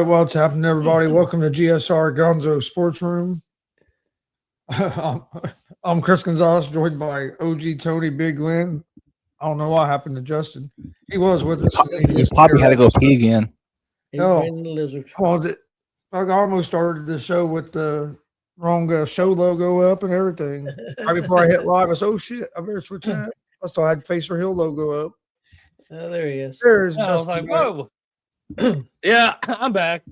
what's happening, everybody? Welcome to GSR Gonzo'S Sports Room. I'm Chris Gonzo'S, joined by OG Tony Big Lynn. I don't know what happened to Justin. He was with us. He probably had to go pee again. Oh, I almost started the show with the wrong show logo up and everything. Right before I hit live, I said, "Oh shit, I better switch that." I still had Facer Hill logo up. Oh, there he is. There's I was like, whoa. Yeah, I'm back.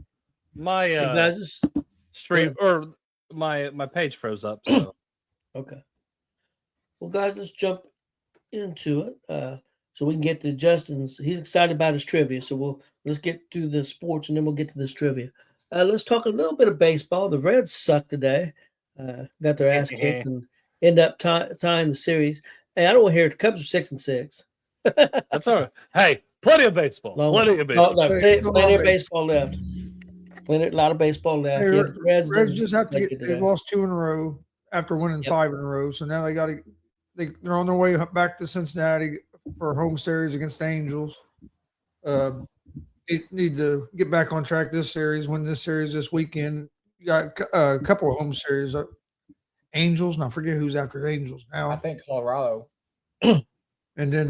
My guys, stream or my page froze up. So okay. Well, guys, let's jump into it. So we can get to Justin's. He's excited about his trivia. So let's get to the sports and then we'll get to this trivia. Let's talk a little bit of baseball. The Reds sucked today. Got their ass kicked and end up tying the series. Hey, I don't want to hear it. The Cubs are 6-6. that's all right. Hey, plenty of baseball. Plenty of baseball. Plenty of baseball left. A lot of baseball left. Hey, Yeah, Reds just have to get. They've lost 2 in a row after winning 5 in a row. So now they got to. They're on their way back to Cincinnati for a home series against the Angels. Need to get back on track this series. Win this series this weekend. You got a couple of home series. Angels, and I forget who's after the Angels now. I think Colorado. And then,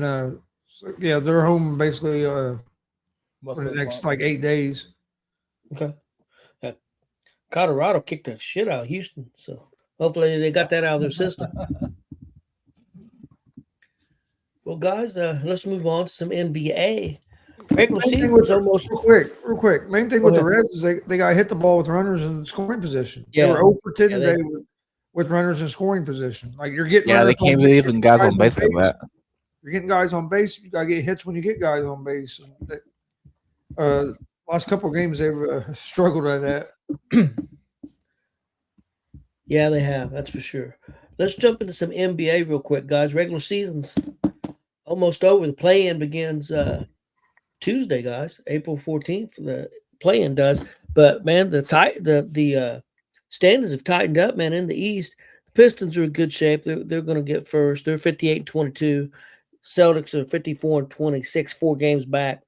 they're home basically for the next 8 days. Okay. Colorado kicked the shit out of Houston, so hopefully they got that out of their system. Well, guys, let's move on to some NBA. Regular season was almost real quick. Main thing with the Reds is they got to hit the ball with runners in scoring position. Yeah. They were 0 for 10 today with runners in scoring position. Like you're getting they can't believe in guys on base like that. You're getting guys on base. You got to get hits when you get guys on base. Last couple of games they've struggled at that. Yeah, they have. That's for sure. Let's jump into some NBA real quick, guys. Regular season's almost over. The play-in begins Tuesday, guys. April 14th. The play-in does. But man, the standings have tightened up, man. In the East, the Pistons are in good shape. They're going to get first. They're 58-22. Celtics are 54-26, 4 games back.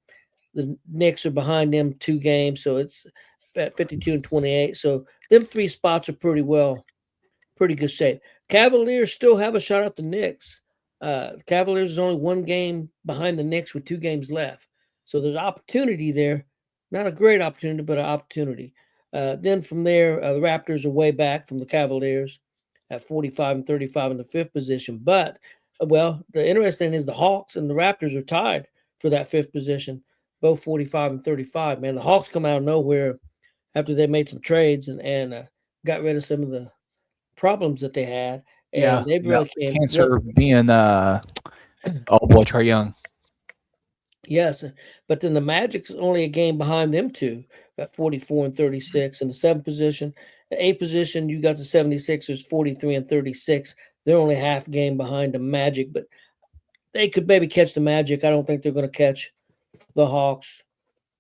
The Knicks are behind them 2 games, so it's at 52-28. So them 3 spots are pretty good shape. Cavaliers still have a shot at the Knicks. Cavaliers is only 1 game behind the Knicks with 2 games left. So there's opportunity there. Not a great opportunity, but an opportunity. Then from there, the Raptors are way back from the Cavaliers at 45-35 in the 5th position. But, the interesting is the Hawks and the Raptors are tied for that 5th position, both 45-35. Man, the Hawks come out of nowhere after they made some trades and got rid of some of the problems that they had. And they really came. Cancer being Trae Young. Yes, but then the Magic's only a game behind them 2 at 44-36 in the 7th position. The 8th position, you got the 76ers 43-36. They're only half game behind the Magic, but they could maybe catch the Magic. I don't think they're going to catch the Hawks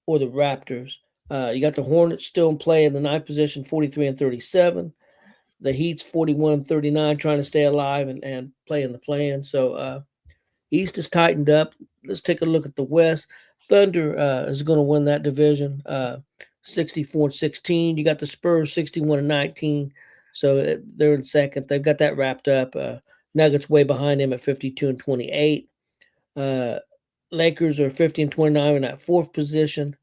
or the Raptors. You got the Hornets still in play in the 9th position, 43-37. The Heat's 41-39, trying to stay alive and play in the play-in. So East is tightened up. Let's take a look at the West. Thunder is going to win that division, 64-16. You got the Spurs 61-19. So they're in second. They've got that wrapped up. Nuggets way behind them at 52-28. Lakers are 50-29 in that 4th position,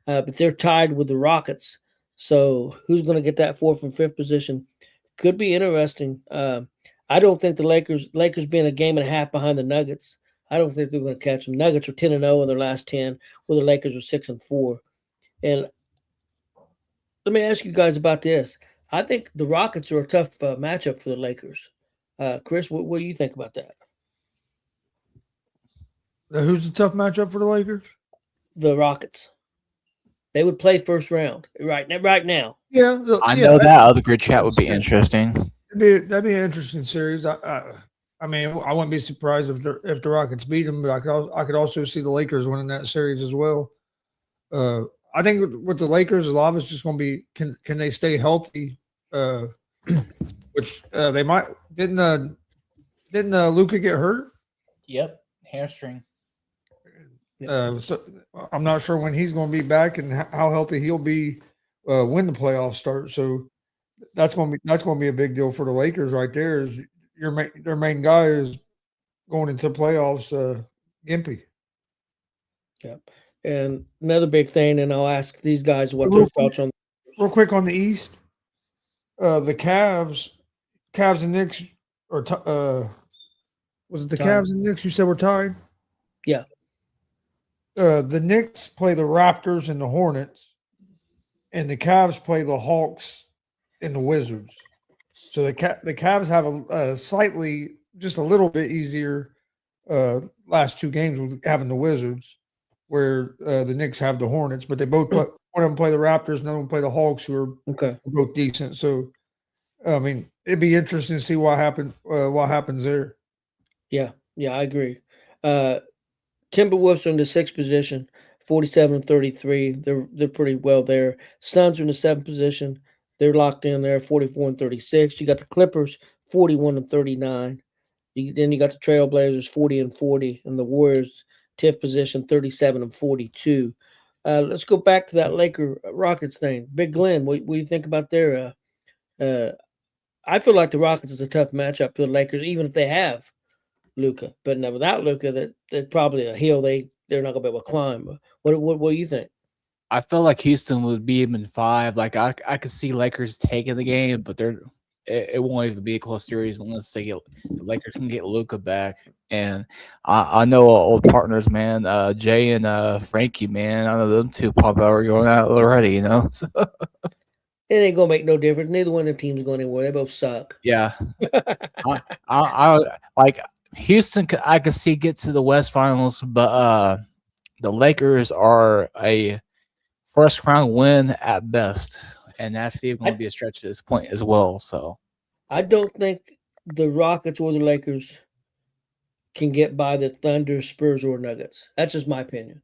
but they're tied with the Rockets. So who's going to get that 4th and 5th position? Could be interesting. I don't think the Lakers being a game and a half behind the Nuggets, I don't think they're going to catch them. Nuggets are 10-0 in their last 10, where the Lakers are 6-4. And let me ask you guys about this. I think the Rockets are a tough matchup for the Lakers. Chris, what do you think about that? Who's the tough matchup for the Lakers? The Rockets. They would play first round right now. Yeah, I know that other grid chat would be interesting. That'd be an interesting series. I mean, I wouldn't be surprised if the Rockets beat them, but I could also see the Lakers winning that series as well. I think with the Lakers, a lot of it's just going to be can they stay healthy, which they might. Didn't Luka get hurt? Yep, hamstring. So I'm not sure when he's going to be back and how healthy he'll be when the playoffs start. So that's going to be a big deal for the Lakers right there. Is their main guy is going into playoffs, Gimpy. Yeah. And another big thing, and I'll ask these guys what Real their thoughts on. Real quick on the East, the Cavs and Knicks was it the Tied. Cavs and Knicks you said were tied? Yeah. The Knicks play the Raptors and the Hornets, and the Cavs play the Hawks and the Wizards. So the Cavs have a slightly, just a little bit easier last two games with having the Wizards, where the Knicks have the Hornets, but they both play. One of them play the Raptors, another one play the Hawks, who are both decent. So, I mean, it'd be interesting to see what happens there. Yeah, I agree. Timberwolves are in the sixth position, 47-33. They're pretty well there. Suns are in the seventh position. They're locked in there, 44-36. You got the Clippers, 41-39. Then you got the Trailblazers, 40-40, and the Warriors, 10th position, 37-42. Let's go back to that Laker Rockets thing. Big Glenn, what do you think about their? I feel like the Rockets is a tough matchup for the Lakers, even if they have Luka. But now without Luka, that's probably a hill they're not gonna be able to climb. What do you think? I feel like Houston would beat them in 5. Like I could see Lakers taking the game, but it won't even be a close series unless the Lakers can get Luka back. And I know our old partners, man, Jay and Frankie, man. I know them two pop out are going out already, you know. So, It ain't gonna make no difference. Neither one of the teams going anywhere. They both suck. yeah, I like Houston. I could see get to the West Finals, but the Lakers are a first round win at best, and that's even going to be a stretch at this point as well. So I don't think the Rockets or the Lakers can get by the Thunder, Spurs, or Nuggets. That's just my opinion.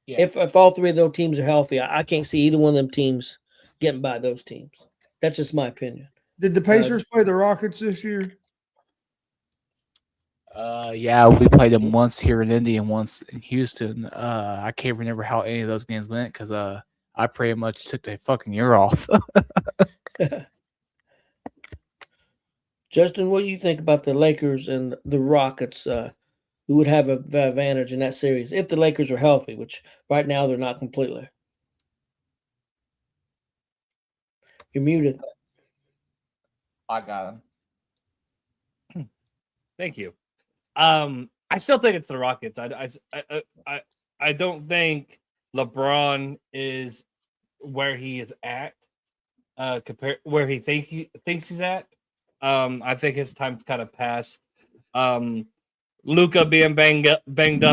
Yeah. If all three of those teams are healthy, I can't see either one of them teams getting by those teams. That's just my opinion. Did the Pacers play the Rockets this year? yeah, we played them once here in Indy and once in Houston. I can't remember how any of those games went because I pretty much took the fucking year off. Justin, what do you think about the Lakers and the Rockets? Who would have an advantage in that series if the Lakers are healthy, which right now they're not completely. You're muted. I got him. Thank you. I still think it's the Rockets. I don't think LeBron is where he is at, compared where he thinks he's at. I think his time's kind of passed. Luka being banged up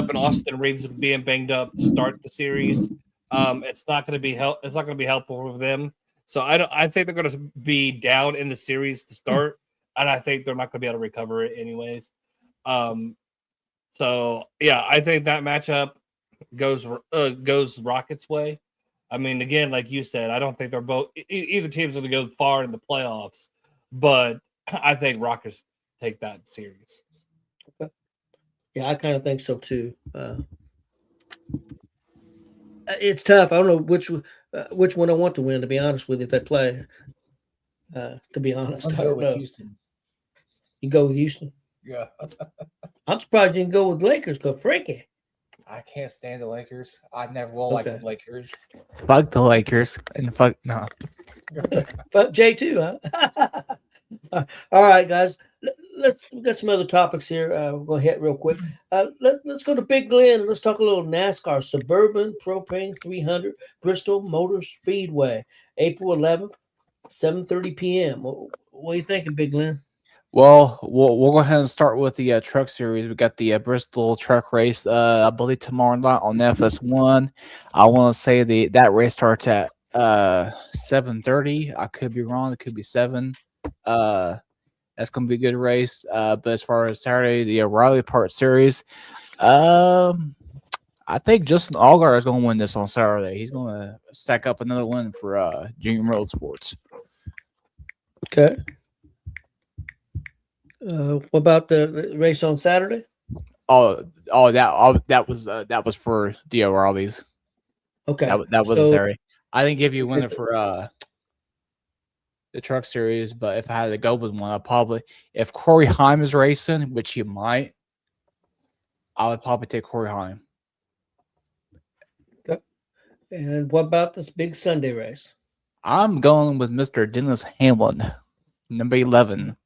and Austin Reeves being banged up to start the series. It's not going to be It's not going to be helpful for them. So I think they're going to be down in the series to start, and I think they're not going to be able to recover it anyways. So yeah, I think that matchup goes Rockets' way. I mean, again, like you said, I don't think they're both either team's going to go far in the playoffs, but I think Rockets take that series. Yeah, I kind of think so too. It's tough. I don't know which one I want to win. To be honest with you, if they play, to be honest, I don't know. Houston. You go with Houston. Yeah. I'm surprised you didn't go with Lakers. Go Frankie. I can't stand the Lakers. I never will Okay. like the Lakers. Fuck the Lakers and fuck no. Fuck Jay too, huh? All right, guys. We got some other topics here. We're gonna hit real quick. Let's go to Big Glen and let's talk a little NASCAR. Suburban Propane 300 Bristol Motor Speedway, April 11th, 7:30 p.m. What are you thinking, Big Glen? Well, we'll go ahead and start with the truck series. We got the Bristol truck race. I believe tomorrow night on FS1. I want to say that race starts at 7:30. I could be wrong. It could be 7. That's gonna be a good race. But as far as Saturday, the Riley Park series, I think Justin Allgaier is gonna win this on Saturday. He's gonna stack up another win for Junior Road Sports. Okay. What about the race on Saturday? that was for Dio Rawley's. Okay. That was a So, series. I didn't give you a winner for the truck series, but if I had to go with one, I'd probably, if Corey Heim is racing, which he might, I would probably take Corey Heim. and what about this big Sunday race? I'm going with Mr. Dennis Hamlin, number 11,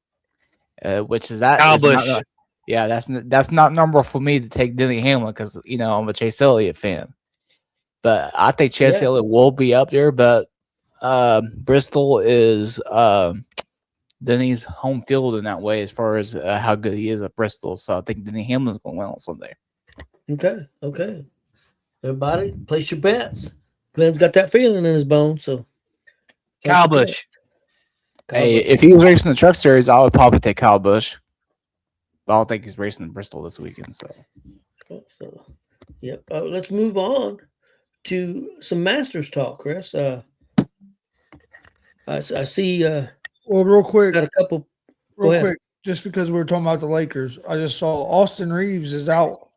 which is that. Kyle is not- Busch. yeah, that's not normal for me to take Denny Hamlin because I'm a Chase Elliott fan. But I think Chase Yeah. Elliott will be up there. But Bristol is Denny's home field in that way, as far as how good he is at Bristol. So I think Denny Hamlin's going to win on Sunday. Okay. Everybody, place your bets. Glenn's got that feeling in his bones, so place Kyle your bets. Busch. Hey, Busch. if he was racing the truck series, I would probably take Kyle Busch. But I don't think he's racing in Bristol this weekend. So So, yep. Let's move on to some Masters talk, Chris. I see. Well, real quick, Got a couple. Go real ahead. quick, just because we were talking about the Lakers, I just saw Austin Reeves is out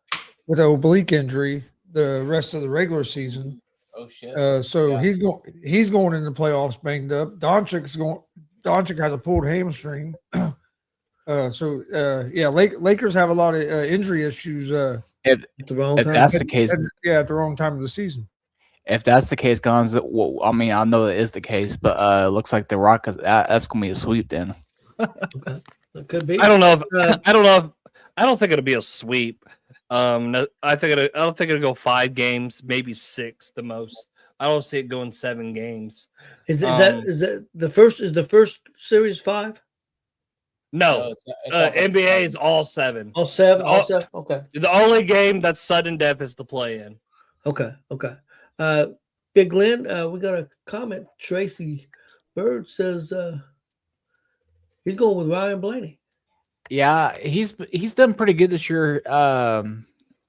with an oblique injury the rest of the regular season. oh shit. So Yeah. he's going in the playoffs banged up. Doncic has a pulled hamstring. Lakers have a lot of injury issues. At the wrong If time. that's the case, At the wrong time of the season. if that's the case, Gonz, well, I mean, I know that is the case, but looks like the Rockets, that's gonna be a sweep then. Okay. It could be. I don't know. If, Uh, I don't know. If, I don't think it'll be a sweep. No, I don't think it'll go 5 games, maybe 6 the most. I don't see it going 7 games. Is that the first? Is the first series 5? No, NBA is all 7. All 7. All All- 7. Okay. The only game that's sudden death is the play-in. Okay. Big Glenn, we got a comment. Tracy Bird says he's going with Ryan Blaney. Yeah, he's done pretty good this year.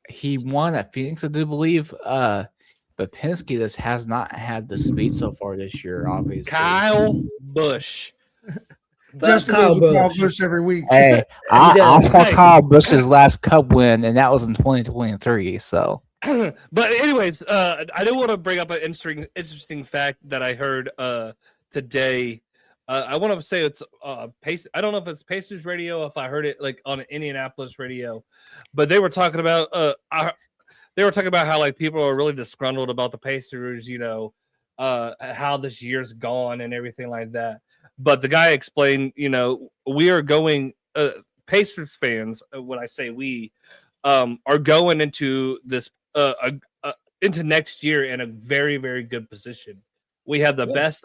He won at Phoenix, I do believe. But Penske just has not had the speed so far this year, obviously. Kyle Busch. Just Kyle Kyle Busch. Busch every week. Hey, I does. saw Hey. Kyle Busch's last Cup win, and that was in 2023. So But anyways, I do want to bring up an interesting fact that I heard today. I want to say it's Pace. I don't know if it's Pacers radio, if I heard it like on an Indianapolis radio, but they were talking about how like people are really disgruntled about the Pacers, how this year's gone and everything like that. But the guy explained, we are going Pacers fans. When I say we, are going into this into next year in a very, very good position. We have the best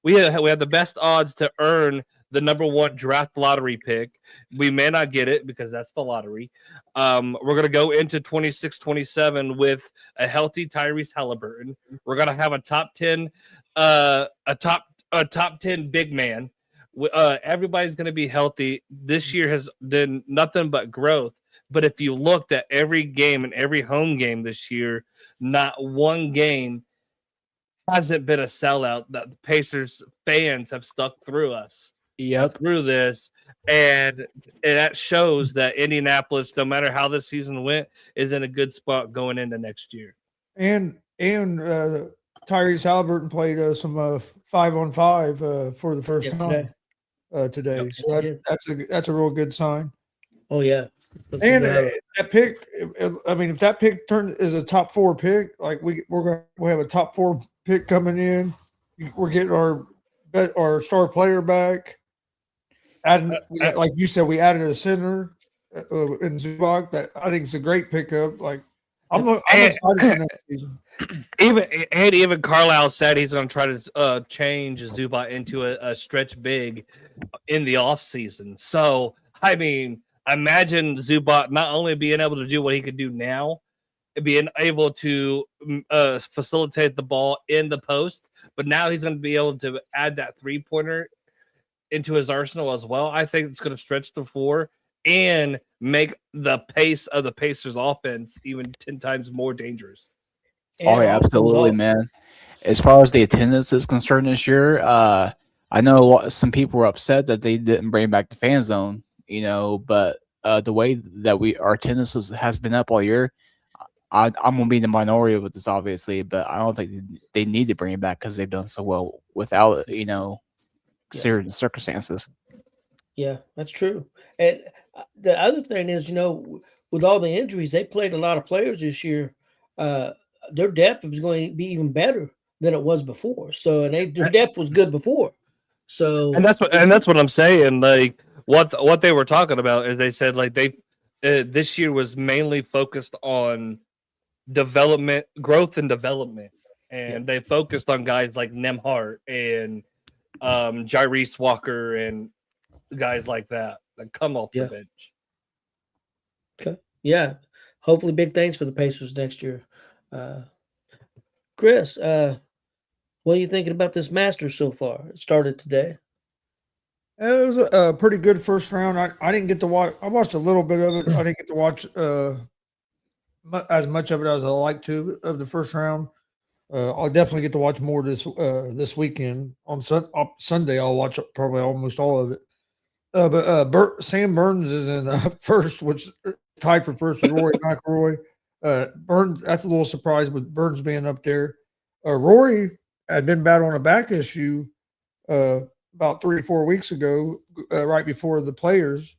we have the best odds to earn the number 1 draft lottery pick. We may not get it because that's the lottery. We're going to go into 26-27 with a healthy Tyrese Halliburton. We're going to have a top 10 big man. Everybody's going to be healthy. This year has been nothing but growth. But if you looked at every game and every home game this year, not one game hasn't been a sellout. That the Pacers fans have stuck through us. Through this, and that shows that Indianapolis, no matter how this season went, is in a good spot going into next year. And Tyrese Halliburton played some 5-on-5 for the first time today. Yep, So that's a real good sign. Oh yeah. And that pick, I mean, if that pick is a top 4 pick, like we'll have a top 4 pick coming in. We're getting our star player back. Like you said, we added a center in Zubac. That I think is a great pickup. Like I'm excited for next season. Even Carlisle said he's going to try to change Zubac into a stretch big in the offseason. So I mean, imagine Zubac not only being able to do what he could do now, being able to facilitate the ball in the post, but now he's going to be able to add that 3-pointer into his arsenal as well. I think it's going to stretch the floor and make the pace of the Pacers offense even 10 times more dangerous. Oh, yeah, absolutely, man. As far as the attendance is concerned this year, I know some people were upset that they didn't bring back the fan zone, but the way that our attendance has been up all year, I'm gonna be in the minority with this, obviously, but I don't think they need to bring it back because they've done so well without it, certain circumstances. Yeah, that's true. And the other thing is, with all the injuries, they played a lot of players this year. Uh, their depth is going to be even better than it was before. So, and their depth was good before. So, And that's what I'm saying. Like what they were talking about is they said like they this year was mainly focused on development, growth and development, and they focused on guys like Nemhart and Jyrese Walker and guys like that come off the bench. okay, yeah. Hopefully, big things for the Pacers next year. Chris, what are you thinking about this Masters so far? It started today. It was a pretty good first round. I didn't get to watch. I watched a little bit of it. I didn't get to watch as much of it as I like to of the first round. I'll definitely get to watch more this weekend on Sunday. I'll watch probably almost all of it. But Sam Burns is in first, which tied for first with Rory McIlroy. Burns, that's a little surprise with Burns being up there. Rory had been battling a back issue about 3 or 4 weeks ago, right before the Players,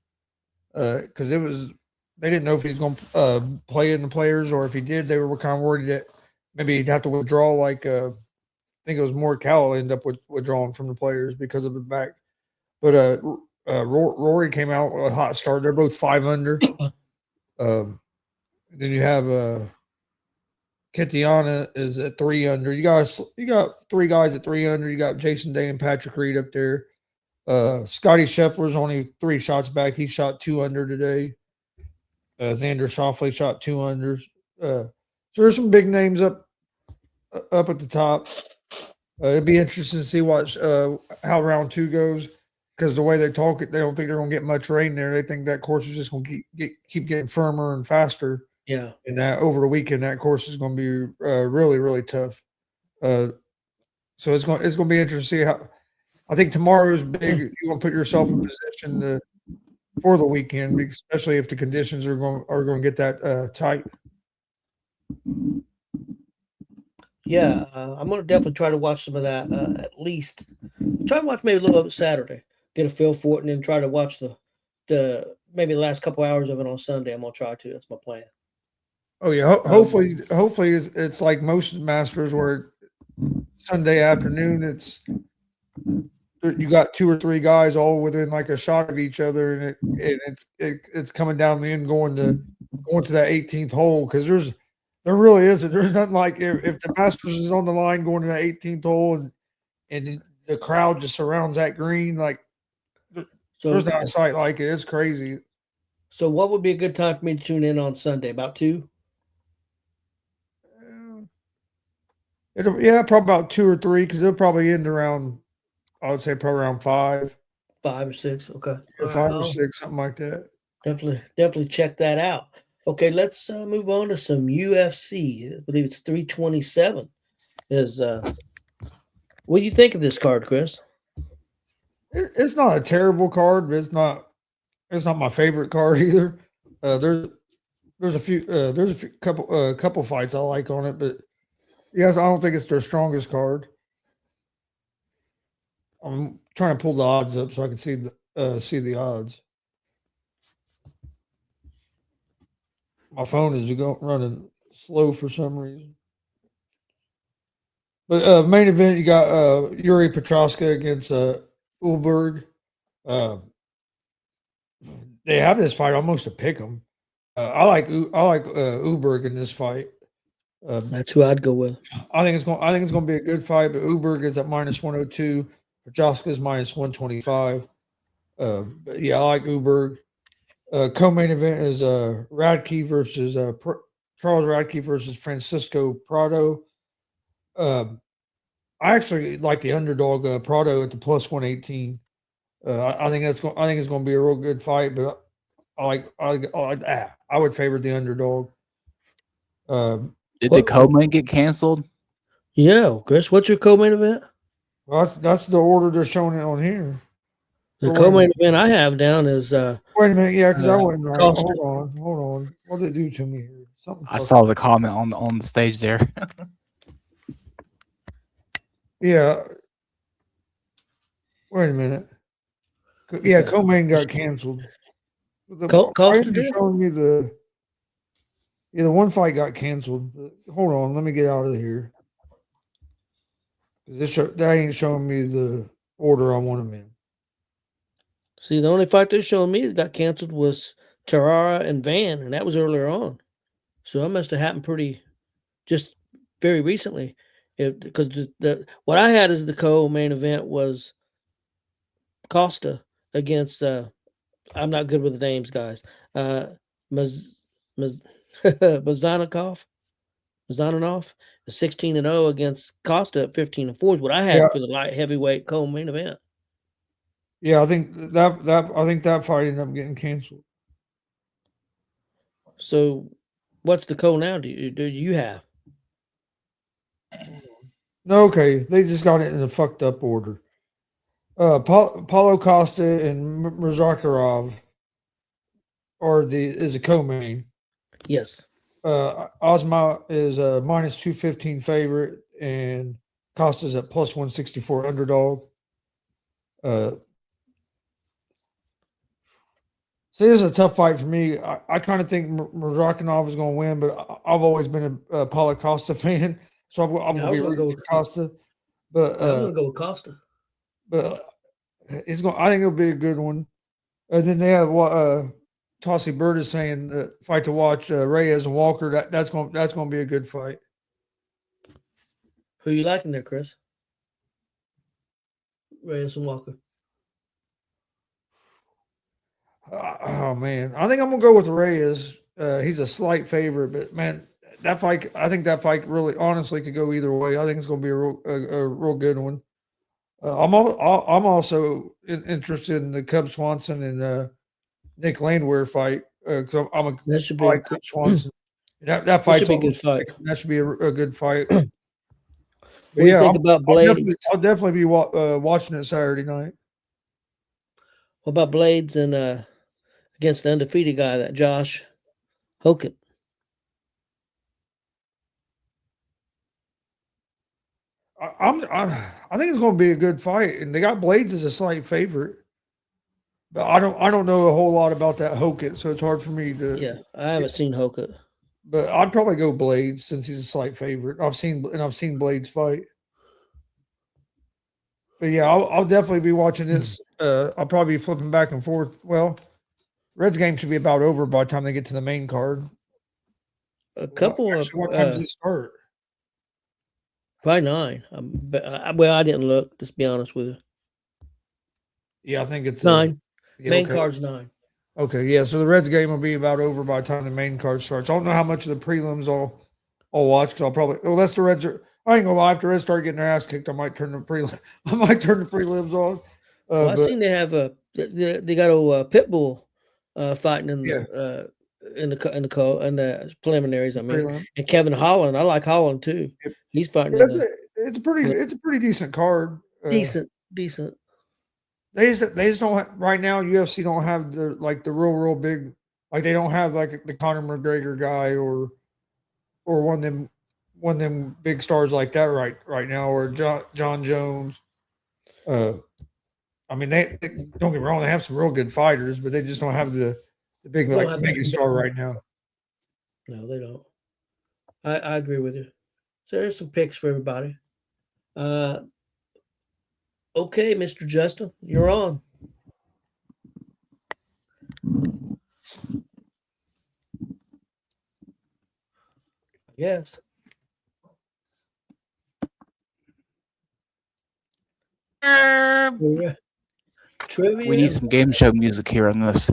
because they didn't know if he was going to play in the Players, or if he did, they were kind of worried that maybe he'd have to withdraw. Like I think it was Morikawa ended up withdrawing from the Players because of the back. But Rory came out with a hot start. They're both 5 under. Then you have Kitiana is at 3 under. You got 3 guys at 3 under. You got Jason Day and Patrick Reed up there. Scotty Scheffler's only 3 shots back. He shot 2 under today. Xander Schauffele shot 2 under. So there's some big names up at the top. It'd be interesting to see how round 2 goes, because the way they talk it, they don't think they're going to get much rain there. They think that course is just going to keep getting firmer and faster. Yeah. And that over the weekend, that course is going to be really, really tough. So it's going to be interesting to see how. I think tomorrow is big. You're going to put yourself in position for the weekend, especially if the conditions are going to get that tight. Yeah, I'm going to definitely try to watch some of that. At least try to watch maybe a little of it Saturday, get a feel for it, and then try to watch the maybe the last couple hours of it on Sunday. I'm going to try to. That's my plan. Oh yeah, hopefully it's like most Masters where Sunday afternoon you got 2 or 3 guys all within like a shot of each other, and it's coming down the end going to that 18th hole, because there really isn't. There's nothing like if the Masters is on the line going to that 18th hole and the crowd just surrounds that green, like there's not a sight like it. It's crazy. So what would be a good time for me to tune in on Sunday? About 2? Probably about 2 or 3, because it'll probably end around, I would say probably around 5. 5 or 6, okay. Or 5 or 6, something like that. Definitely check that out. Okay, let's move on to some UFC. I believe it's 327. What do you think of this card, Chris? It's not a terrible card, but it's not my favorite card either. There's a couple fights I like on it, but yes, I don't think it's their strongest card. I'm trying to pull the odds up so I can see the odds. My phone is running slow for some reason. But main event, you got Yuri Petroska against Ulberg. They have this fight almost a pick 'em. I like Ulberg in this fight. That's who I'd go with. I think it's going to be a good fight, but Ulberg is at minus 102. Petroska is minus 125. But yeah, I like Ulberg. Co-main event is Radke versus Charles Radke versus Francisco Prado. I actually like the underdog Prado at the plus 118. I think it's going to be a real good fight, but I would favor the underdog. Did the co-main get canceled? Yeah, Chris, what's your co-main event? Well, that's the order they're showing it on here. The Or co-main event I have down is wait a minute, yeah, because I Uh, wasn't right. Costa. Hold on. What did it do to me here? Something. I saw the comment on the stage there. Yeah. Wait a minute. Yeah, Okay. co-main got canceled. Why Costa isn't it did? showing me the one fight got canceled? Hold on, let me get out of here. That ain't showing me the order I want them in. See, the only fight they're showing me that got canceled was Terrara and Van, and that was earlier on. So that must have happened just very recently. Because what I had as the co-main event was Costa against I'm not good with the names, guys. Mazanakov, Mazananov, 16-0 against Costa at 15-4 is what I had Yeah. for the light heavyweight co-main event. Yeah, I think that fight ended up getting canceled. So, what's the co now? Do you have? No, okay, they just got it in a fucked up order. Paulo Costa and Murzakarov is a co-main. Yes. Ozma is a minus 215 favorite, and Costa's at plus 164 underdog. So this is a tough fight for me. I kind of think Murzakanov is going to win, but I've always been a Paulo Costa fan, so I'm going to be rooting for Costa. But I'm going to go with Costa. But it's going. I think it'll be a good one. And then they have Tossie Bird is saying fight to watch Reyes and Walker. That's going to be a good fight. Who you liking there, Chris? Reyes and Walker. Oh man, I think I'm gonna go with Reyes. He's a slight favorite, but man, I think that fight really, honestly, could go either way. I think it's gonna be a real good one. I'm also interested in the Cub Swanson and Nick Landwehr fight because that should be a Cub Swanson. That fight should be a good fight. That should be a good fight. What do you think about Blades? I'll definitely be watching it Saturday night. What about Blades and against the undefeated guy, that Josh Hokett? I think it's going to be a good fight, and they got Blades as a slight favorite. But I don't know a whole lot about that Hokett, so it's hard for me to. Yeah, I haven't seen Hokett. But I'd probably go Blades since he's a slight favorite. I've seen Blades fight. But yeah, I'll definitely be watching this. I'll probably be flipping back and forth. Well, Reds game should be about over by the time they get to the main card. A couple of what time does it start? Probably 9. Well, I didn't look. Just be honest with you. Yeah, I think it's 9. Yeah, main okay. card's 9. Okay, yeah. So the Reds game will be about over by the time the main card starts. I don't know how much of the prelims I'll watch because I'll probably unless the Reds are. I ain't gonna lie. If the Reds start getting their ass kicked, I might turn the prelims on. Well, I seen they have they got a Pitbull fighting in the preliminaries. I mean, and Kevin Holland. I like Holland too. Yep. He's fighting. It's a pretty decent card. Decent. They just don't have, right now. UFC don't have the real big, like they don't have like the Conor McGregor guy or one of them big stars like that right now, or John Jones. I mean, they don't get me wrong, they have some real good fighters, but they just don't have the big mega star right now. No, they don't. I agree with you. So there's some picks for everybody. Okay, Mr. Justin, you're on. Yes. Trivia. We need some game show music here on this.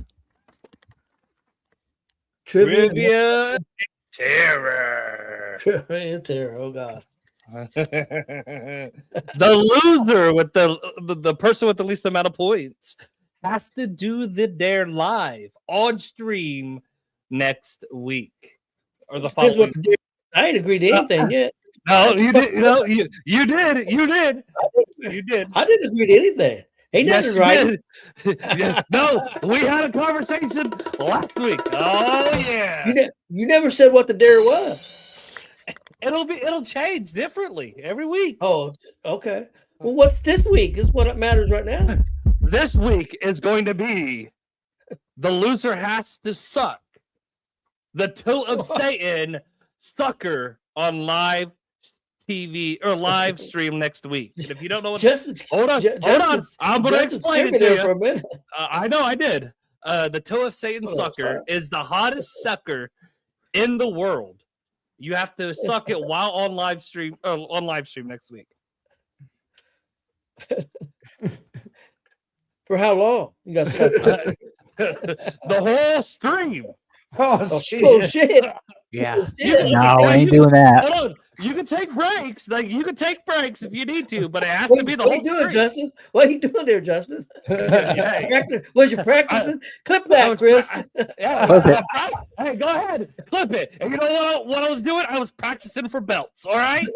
Trivia terror. Trivia terror. Oh God. The loser with the person with the least amount of points has to do the dare live on stream next week or the following. I ain't agreed to anything yet. No, you did. No, you did. You did. I didn't agree to anything. Ain't Yes, nothing you right. did. Yeah, no, we had a conversation last week. Oh yeah, You never said what the dare was. it'll change differently every week. Oh, okay. Well, what's this week? Is what matters right now. This week is going to be the loser has to suck the toe of Satan sucker on live TV or live stream next week. And if you don't know what, hold on, I'm going to explain it to you. For a minute. I know I did. The toe of Satan sucker is the hottest sucker in the world. You have to suck it while on live stream next week. For how long? You got the whole stream. Oh, shit. Yeah. Yeah. No, I ain't doing that. Hold on. You can take breaks. Like you can take breaks if you need to, but it has to be the what whole are you doing, stream. Justin? What are you doing there, Justin? Hey. Was you practicing? Clip I that, was Chris. Yeah. Clip it. Hey, go ahead. Clip it. And you know what I was doing? I was practicing for belts. All right.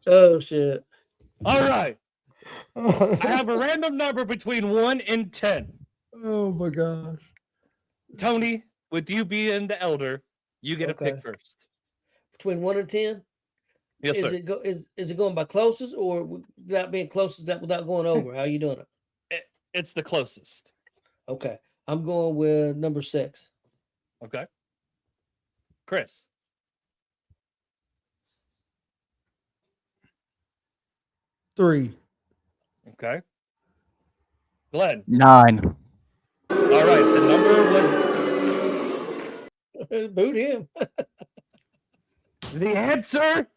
Oh shit. All right. I have a random number between 1 and 10. Oh my gosh. Tony, with you being the elder, you get a pick first. Between 1 and 10? Yes, sir. Is it going by closest or without being closest without going over? How are you doing it? It's the closest. Okay. I'm going with number 6. Okay. Chris. Three. Okay. Glenn. 9. All right. The number was Boot him. the answer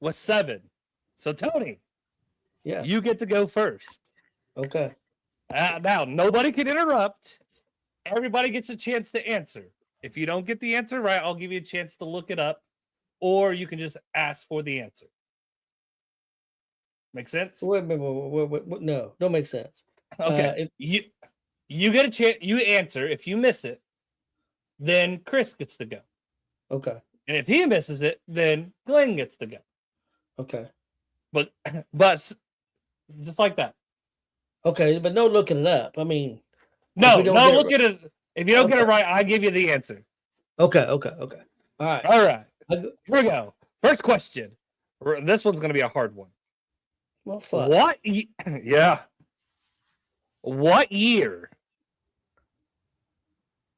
was 7. So Tony, Yeah. you get to go first. Okay. Now nobody can interrupt. Everybody gets a chance to answer. If you don't get the answer right, I'll give you a chance to look it up, or you can just ask for the answer. Make sense? Wait, no, don't make sense. Okay. You get a chance. You answer. If you miss it, then Chris gets to go. Okay. And if he misses it, then Glenn gets to go. Okay. But just like that. Okay, but no looking it up. I mean, No, we don't no. get it Look at it. If you don't get it right, I give you the answer. okay. All right. All right. Here Here we go. First question. This one's going to be a hard one. Well, fuck. What? Yeah. What year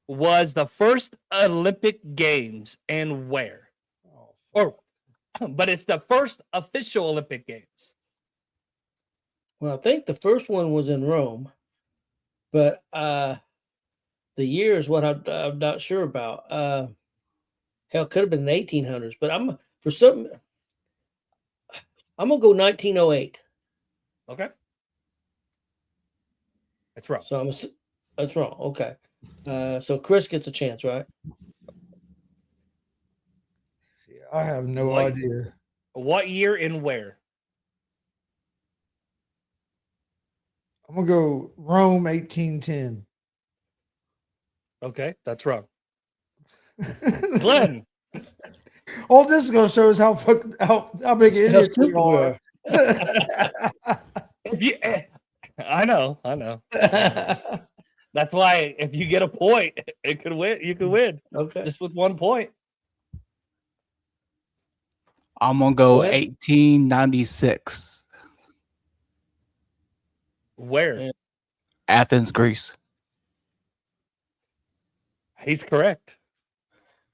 was the first Olympic Games and where? But it's the first official Olympic Games. Well, I think the first one was in Rome, but the year is what I'm not sure about. Hell, it could have been the 1800s, but I'm gonna go 1908. Okay. That's right. So that's wrong. Okay. So Chris gets a chance, right? I have no What? idea. What year and where? I'm gonna go Rome 1810. Okay, that's wrong. Glenn. All this is gonna show us how big How idiots we stupid we are. If you, I know. That's why if you get a point, it could win. You could win Okay. just with 1 point. I'm gonna go What? 1896. Where? Athens, Greece. He's correct.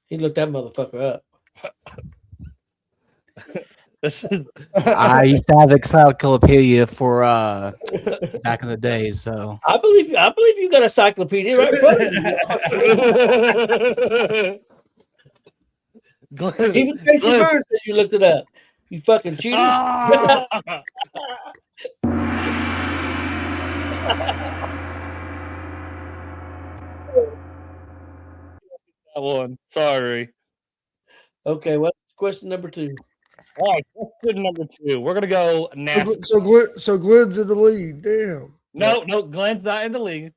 He looked that motherfucker up. This is I used to have encyclopedia for back in the day, so I believe you got a encyclopedia right in front of you. Glenn, Even Tracy Glenn. Bird says you looked it up. You fucking cheater. Ah! That one. Sorry. Okay, what's question number 2? All right, question number 2. We're gonna go NASCAR. So Glenn's in the lead. Damn. No, Glenn's not in the league.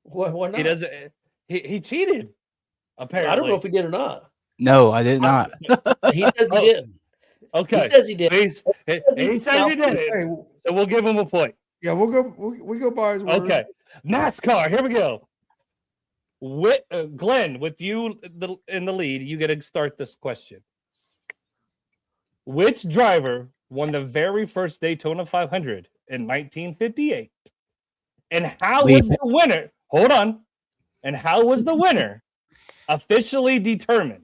Why not? He doesn't. He cheated. Apparently, I don't know if he did or not. no, I did not. He says he didn't. Okay. He says he did. He says he did it. Hey, So we'll give him a point. yeah, we'll go. We go by his word. Okay. NASCAR. Here we go. Glenn, with you in the lead, you get to start this question. Which driver won the very first Daytona 500 in 1958? And how was the winner? Hold on. And how was the winner officially determined?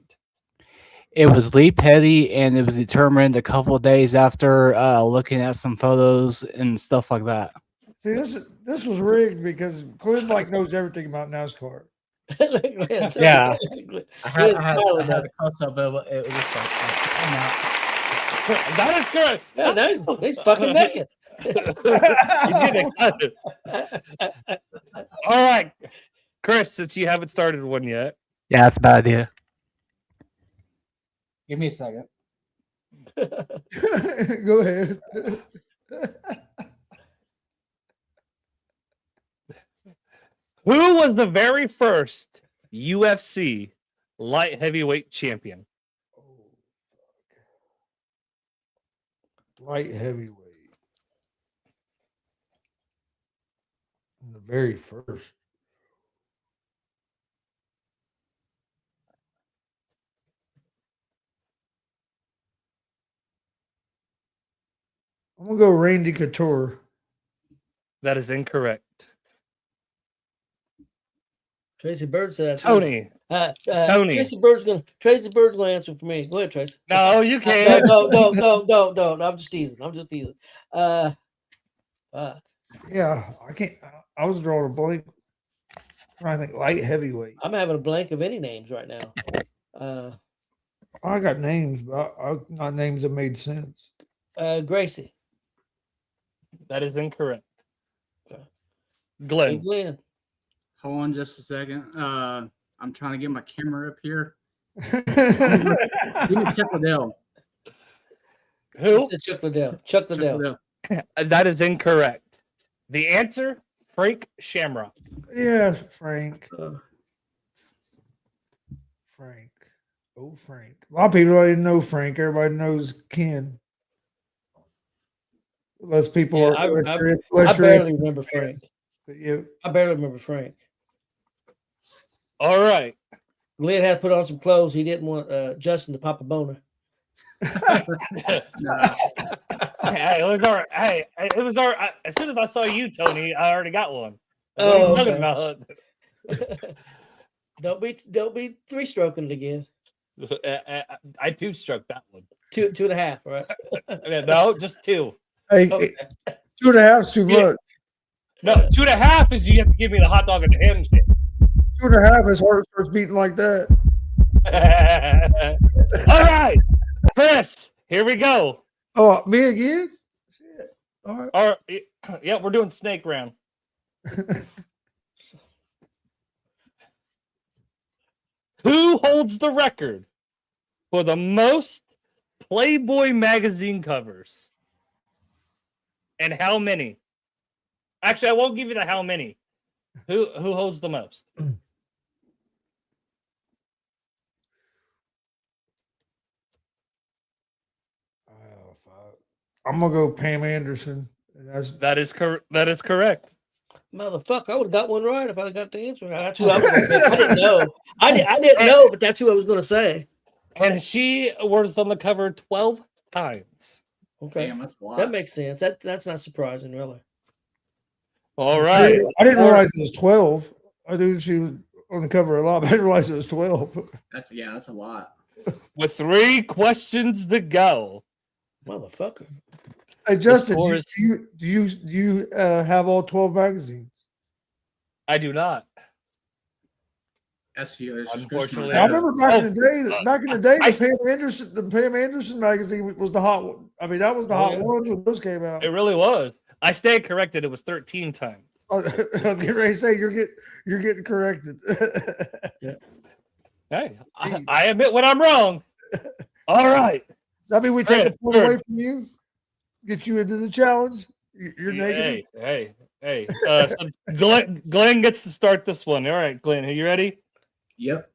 It was Lee Petty, and it was determined a couple of days after looking at some photos and stuff like that. See, this was rigged because Clint knows everything about NASCAR. Yeah. I had a close up, but it was just That is correct. Yeah, no, he's fucking naked. He's getting excited. All right, Chris, since you haven't started one yet. Yeah, that's a bad idea. Give me a second. Go ahead. Who was the very first UFC light heavyweight champion? Light heavyweight. The very first. I'm gonna go Randy Couture. That is incorrect. Tracy Bird said that. Tony. Tony. Tracy Bird's gonna answer for me. Go ahead, Tracy. No, you can't. No. I'm just teasing. Fuck. Yeah, I can't. I was drawing a blank. I think light heavyweight. I'm having a blank of any names right now. I got names, but not names that made sense. Gracie. That is incorrect. Okay. Hey, Glenn. Glenn. Hold on just a second. I'm trying to get my camera up here. Give me Chuck Liddell. Who? Chuck Liddell. Chuck Liddell. That is incorrect. The answer, Frank Shamrock. Yes, Frank. Frank. Oh, Frank. A lot of people don't even know Frank. Everybody knows Ken. Less people Yeah, are. I barely remember Frank. Yeah. I barely remember Frank. All right. Glenn had to put on some clothes. He didn't want Justin to pop a boner. Hey, it was all right. Hey, it was all right. As soon as I saw you, Tony, I already got one. Oh, What are you talking okay. Don't be three stroking it again. about? I two-struck that one. Two and a half, right? No, just two. Hey, Okay. 2.5 is too Yeah. much. No, 2.5 is you have to give me the hot dog and the handshake. 2.5 is heart starts beating like that. All right, Chris, here we go. Oh, me again? Shit. All right. All right, yeah, we're doing snake round. Who holds the record for the most Playboy magazine covers? And how many? Actually, I won't give you the how many. Who holds the most? Oh, fuck. I'm gonna go Pam Anderson. That is correct. Motherfucker, I would have got one right if I got the answer. That's who I was gonna pick. I didn't know. I didn't know, but that's who I was going to say. And she was on the cover 12 times. Okay, Damn, that's a lot. that makes sense. That's not surprising, really. All right. I didn't realize it was 12. I knew she was on the cover a lot, but I didn't realize it was 12. That's a lot. With 3 questions to go. Motherfucker. Hey, Justin, score do you have all 12 magazines? I do not. That's huge. Unfortunately, I remember back in Oh, the day, the Pam Anderson magazine was the hot one. I mean, that was the hot one when those came out. It really was. I stand corrected. It was 13 times. I was getting ready to say you're getting corrected. Hey, I admit when I'm wrong. All right. Does that mean we take a Chris, point away from you? Get you into the challenge? You're negative? Hey. So Glenn gets to start this one. All right, Glenn, are you ready? Yep.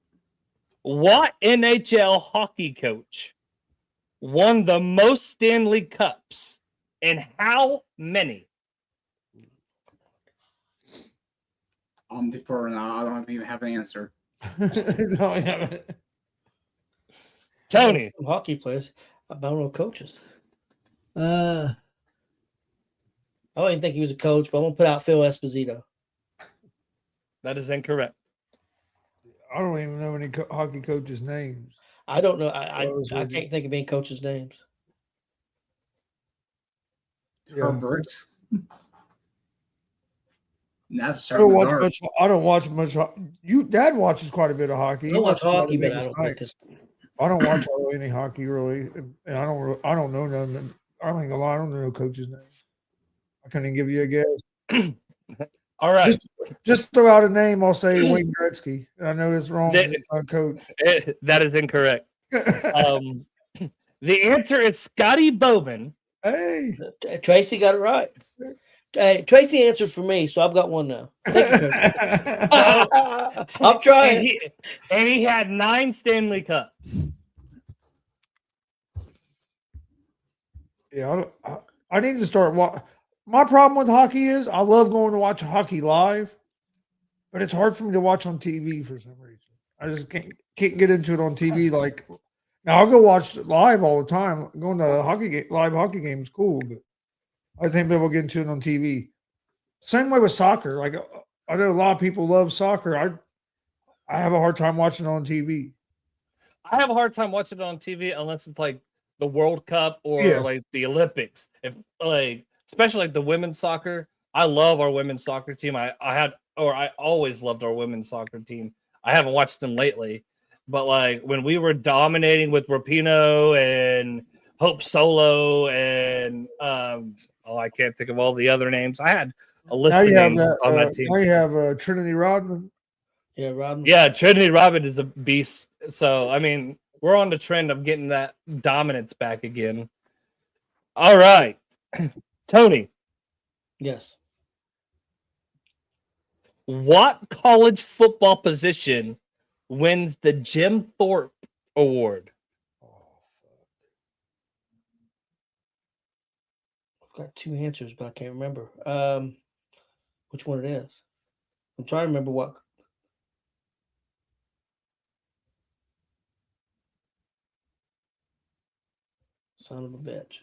What NHL hockey coach won the most Stanley Cups, and how many? I'm deferring. I don't even have an answer. Tony. Hockey players. I don't know coaches. I don't even think he was a coach, but I'm gonna put out Phil Esposito. That is incorrect. I don't even know any hockey coaches' names. I don't know. I I was with you. can't think of any coaches' names. Yeah. Herbert. That's I don't certainly watch dark. much. I don't watch much. Dad watches quite a bit of hockey. I He don't watch watches a lot of hockey, but I Vegas don't think Knights. this. I don't watch hardly any hockey really, and I don't know none. I ain't gonna lie, I don't know coaches' names. I couldn't even give you a guess. All right. Just throw out a name. I'll say Wayne Gretzky. And I know it's wrong because he's not a coach. That is incorrect. The answer is Scotty Bowman. Hey, Tracy got it right. Hey, Tracy answered for me, so I've got one now. Thank you, Tracy. I'm And trying. he had 9 Stanley Cups. yeah, I need to start. My problem with hockey is I love going to watch hockey live, but it's hard for me to watch on TV for some reason. I just can't get into it on TV. Like now, I'll go watch it live all the time. Going to a live hockey game is cool, but I think people get into it on TV. Same way with soccer. Like I know a lot of people love soccer. I have a hard time watching it on TV. I have a hard time watching it on TV unless it's like the World Cup or Yeah. like the Olympics. If like especially like the women's soccer. I love our women's soccer team. I always loved our women's soccer team. I haven't watched them lately, but like when we were dominating with Rapinoe and Hope Solo and I can't think of all the other names. I had a list Now of you have names that. on that team. Now you have Trinity Rodman. Yeah, Rodman. Yeah, Trinity Rodman is a beast. So I mean, we're on the trend of getting that dominance back again. All right, Tony. Yes. What college football position wins the Jim Thorpe Award? I've got 2 answers, but I can't remember which one it is. I'm trying to remember what. Son of a bitch.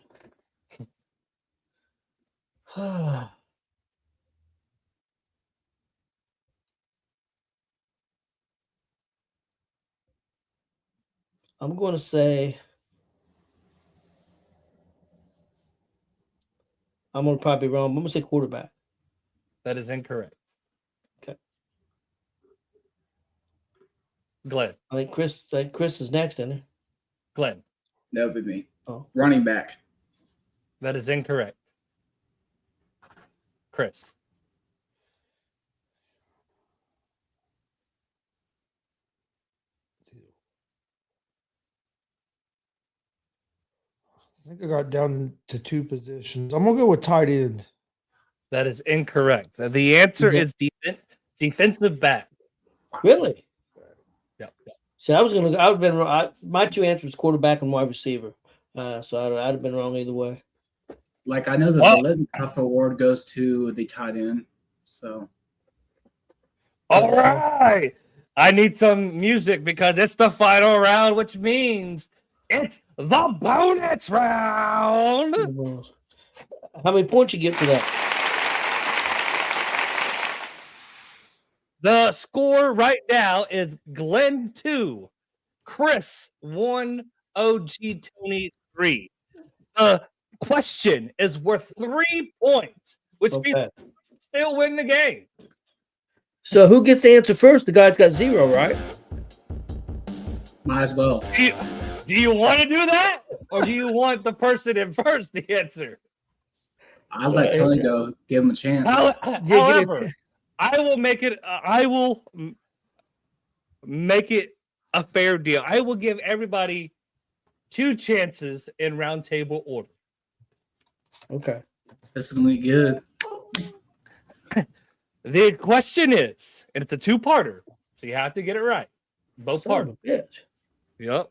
I'm going to say. I'm going to probably be wrong. I'm going to say quarterback. That is incorrect. Okay. Glenn. I think Chris is next, isn't he? Glenn. That would be me. Oh. Running back. That is incorrect. Chris. I think I got down to 2 positions. I'm gonna go with tight end. That is incorrect. The answer Is defensive back. Really? Yep. See, I would have been wrong. My 2 answers quarterback and wide receiver. So I'd have been wrong either way. Like I know the Bulletin Cup award goes to the tight end. So All right. I need some music because it's the final round, which means it's the bonus round. How many points you get for that? The score right now is Glenn 2, Chris 1, OG Tony 3. The question is worth 3 points, which means Okay. you still win the game. So who gets to answer first? The guy's got 0, right? might as well. Do you want to do that? Or do you want the person in first to answer? I'll let Tony go. Give him a chance. However, I will make it. I will make it a fair deal. I will give everybody 2 chances in round table order. Okay. This is gonna be good. The question is, and it's a 2-parter, so you have to get it right. Both Son of parts. a bitch. Yep.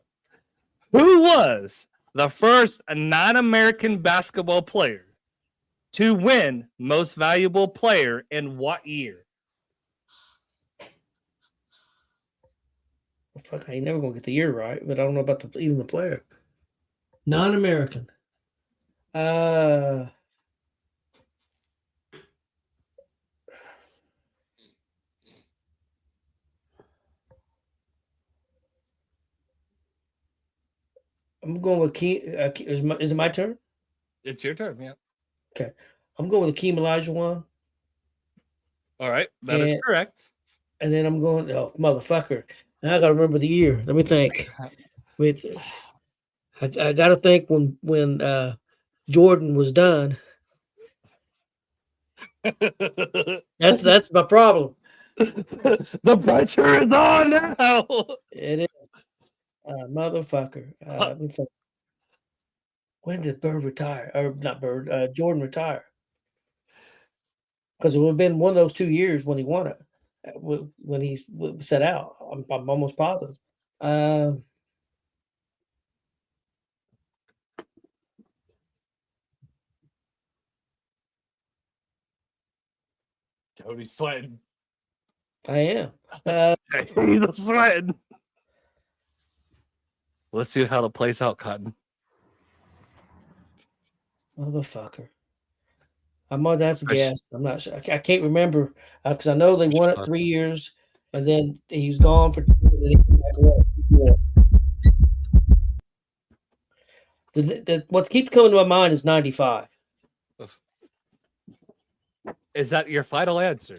Who was the first non-American basketball player to win Most Valuable Player in what year? Fuck, I ain't never gonna get the year right, but I don't know about even the player. Non-American. I'm going with is it my turn? It's your turn, yeah. Okay. I'm going with Akeem Olajuwon. All right, that is correct. And then I'm going, oh, motherfucker. Now I got to remember the year. Let me think. I got to think when Jordan was done. That's my problem. The pressure is on now. It is. Motherfucker. Let me think. When did Bird retire? Or not Bird, Jordan retire? Because it would have been one of those 2 years when he won it, when he set out. I'm almost positive. Tony's sweating. I am. He's sweating. Let's see how it plays out, Cotton. Motherfucker. I might have to guess. I'm not sure. I can't remember because I know they won it 3 years, and then he was gone for 2 years, and then he came back away. What keeps coming to my mind is 95. Is that your final answer?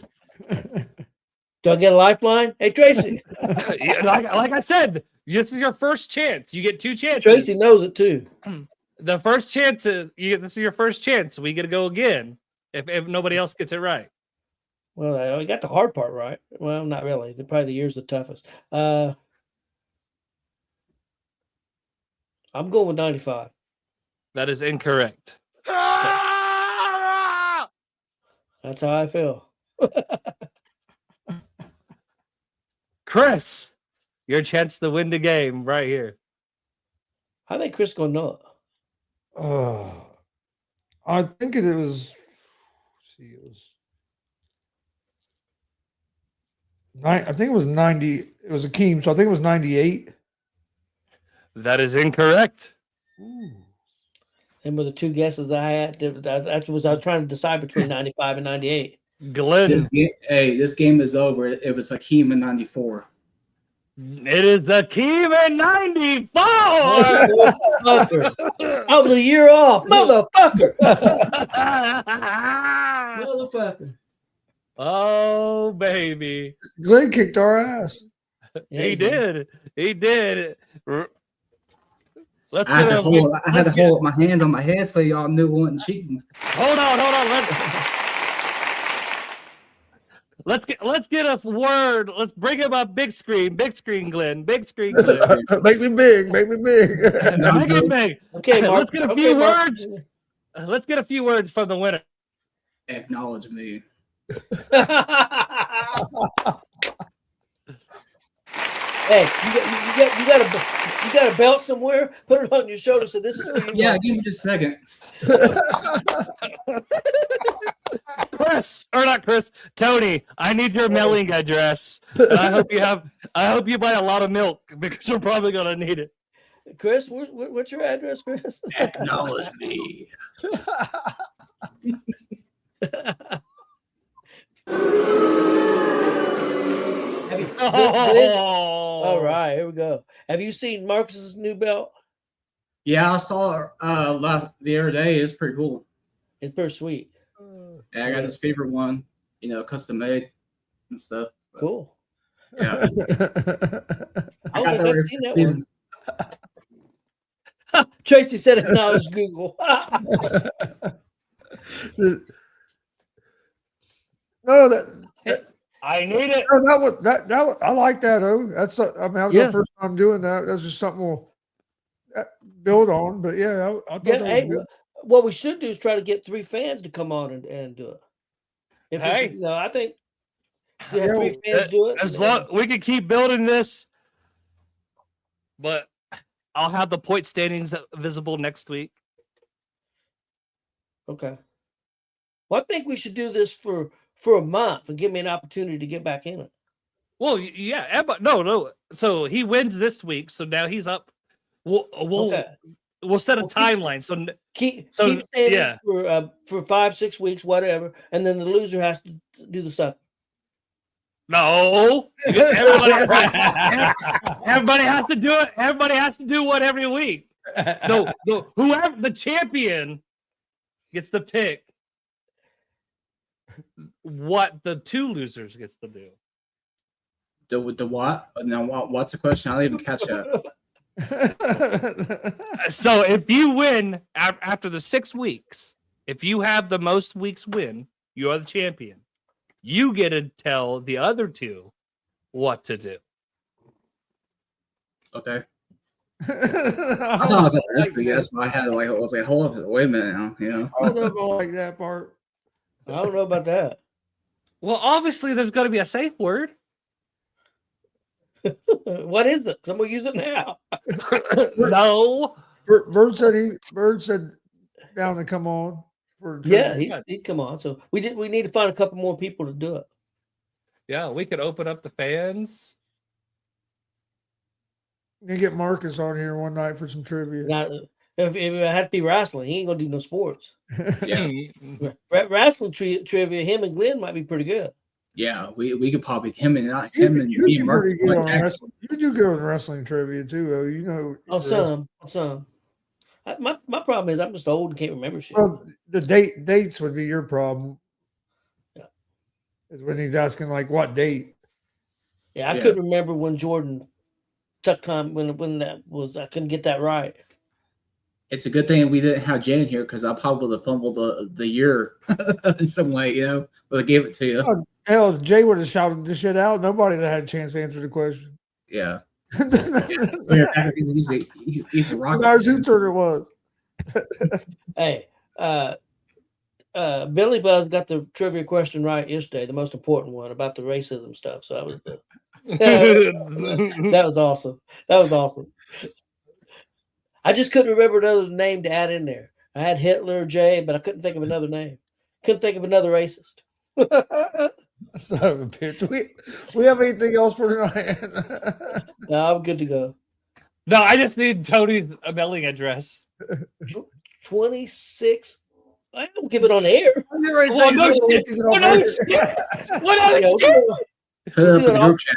Do I get a lifeline? Hey, Tracy. like I said, this is your first chance. You get 2 chances. Tracy knows it too. The first chance is this is your first chance. We get to go again if nobody else gets it right. Well, I got the hard part right. Well, not really. Probably the year's the toughest. I'm going with 95. That is incorrect. That's how I feel. Chris, your chance to win the game right here. I think Chris gonna know it. I think it was. See, it was. I think it was 90. It was Akeem, so I think it was 98. That is incorrect. And with the 2 guesses that I had, I was trying to decide between 95 and 98. Glenn, this game is over. It was Hakeem in '94. it is Akeem in 94. Motherfucker. I was a year off. Motherfucker. Motherfucker. Oh, baby. Glenn kicked our ass. Yeah, He did. He did. Let's I had get to a, hold my hands on my head so y'all knew I wasn't cheating. hold on. Let's get a word. Let's bring him up big screen, Glenn. Big screen, Glenn. Make me big. Make me big. Make it big. Okay, Mark. Let's get a few words. Let's get a few words from the winner. Acknowledge me. Hey, you got a belt somewhere? Put it on your shoulder. So this is for you. Yeah, Mark. give me just a second. Tony, I need your mailing address. And I hope you buy a lot of milk because you're probably gonna need it. Chris, what's your address, Chris? Acknowledge me. All right, here we go. Have you seen Marcus's new belt? Yeah, I saw it the other day. It's pretty cool. It's pretty sweet. Yeah, I got his favorite one, custom made and stuff. But, Cool. yeah. I don't think I've seen that one. Tracy said acknowledge Google. No, that I need it. no, that was I like that. Oh, that's that was Yeah. the first time doing that. That's just something we'll build on. But yeah, I thought Yeah, that hey, was good. what we should do is try to get 3 fans to come on and do it. If we Hey. could, I think we have Yeah, 3 fans do it. As long we can keep building this, but I'll have the point standings visible next week. Okay. Well, I think we should do this for a month and give me an opportunity to get back in it. Well, yeah, no. So he wins this week, so now he's up. We'll set a Well, timeline. So Keep So, standings for 5-6 weeks, whatever, and then the loser has to do the stuff. no, everybody has to do it. Everybody has to do one every week. No, whoever the champion gets to pick what the two losers gets to do. The what? No, what's the question? I didn't even catch that. So if you win after the 6 weeks, if you have the most weeks win, you are the champion. You get to tell the other two what to do. Okay. I thought it was like this, but that's why I had I was like, hold up, wait a minute now, you know. I don't like that part. I don't know about that. Well, obviously, there's going to be a safe word. What is it? I'm gonna use it now. No. Bird said down to come on for Yeah, he'd come on. So we need to find a couple more people to do it. Yeah, we could open up the fans. You get Marcus on here one night for some trivia. Now, if it had to be wrestling, he ain't gonna do no sports. Yeah, Wrestling trivia, him and Glenn might be pretty good. yeah, we could probably him and me You and do Mark. pretty good on wrestling. You do good on wrestling trivia too, though. You know, On some. My problem is I'm just old and can't remember shit. well, the dates would be your problem. Yeah. Is when he's asking like what date. Yeah, I Yeah. couldn't remember when Jordan took time when that was. I couldn't get that right. It's a good thing we didn't have Jan here because I probably would have fumbled the year in some way, you know. But I gave it to you. Oh, hell, Jay would have shouted this shit out. Nobody would have had a chance to answer the question. Yeah. Who He's a rock. knows whose turn it was? Hey, Billy Buzz got the trivia question right yesterday, the most important one about the racism stuff. So that was that was awesome. That was awesome. I just couldn't remember another name to add in there. I had Hitler, Jay, but I couldn't think of another name. Couldn't think of another racist. Son of a bitch. We have anything else for tonight? No, I'm good to go. No, I just need Tony's mailing address. 26. I don't give it on air. Well, no shit. Well, no shit. Well, no Yeah, shit. Put it up in the group chat.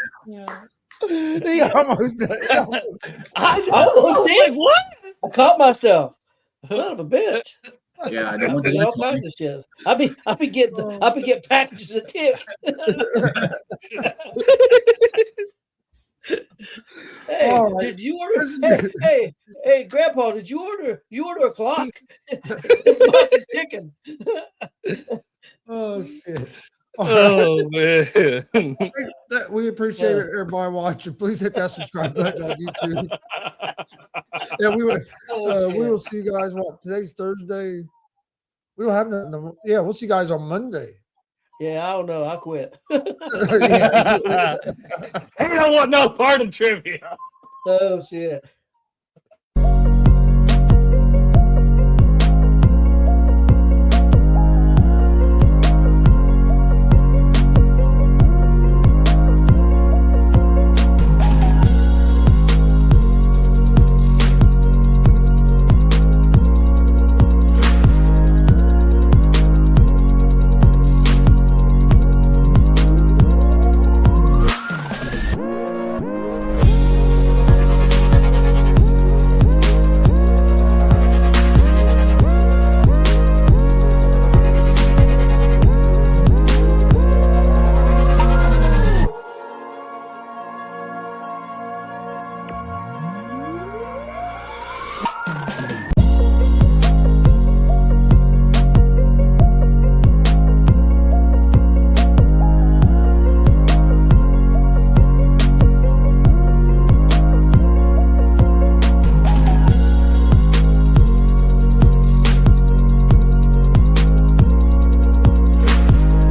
He almost did. I Oh, like, what? I caught myself. Son of a bitch. Yeah, I I'm don't want to thinking all kinds of shit. I'll be getting packages of tick. Hey, All right. did you order? Hey, Grandpa, did you order a clock? This box is ticking. Oh shit. Oh man. We appreciate it, everybody watching. Please hit that subscribe button on YouTube. Yeah, we will see you guys. What, today's Thursday? We don't have nothing. Yeah, we'll see you guys on Monday. Yeah, I don't know. I quit. Yeah. I don't want no part of trivia. Oh shit.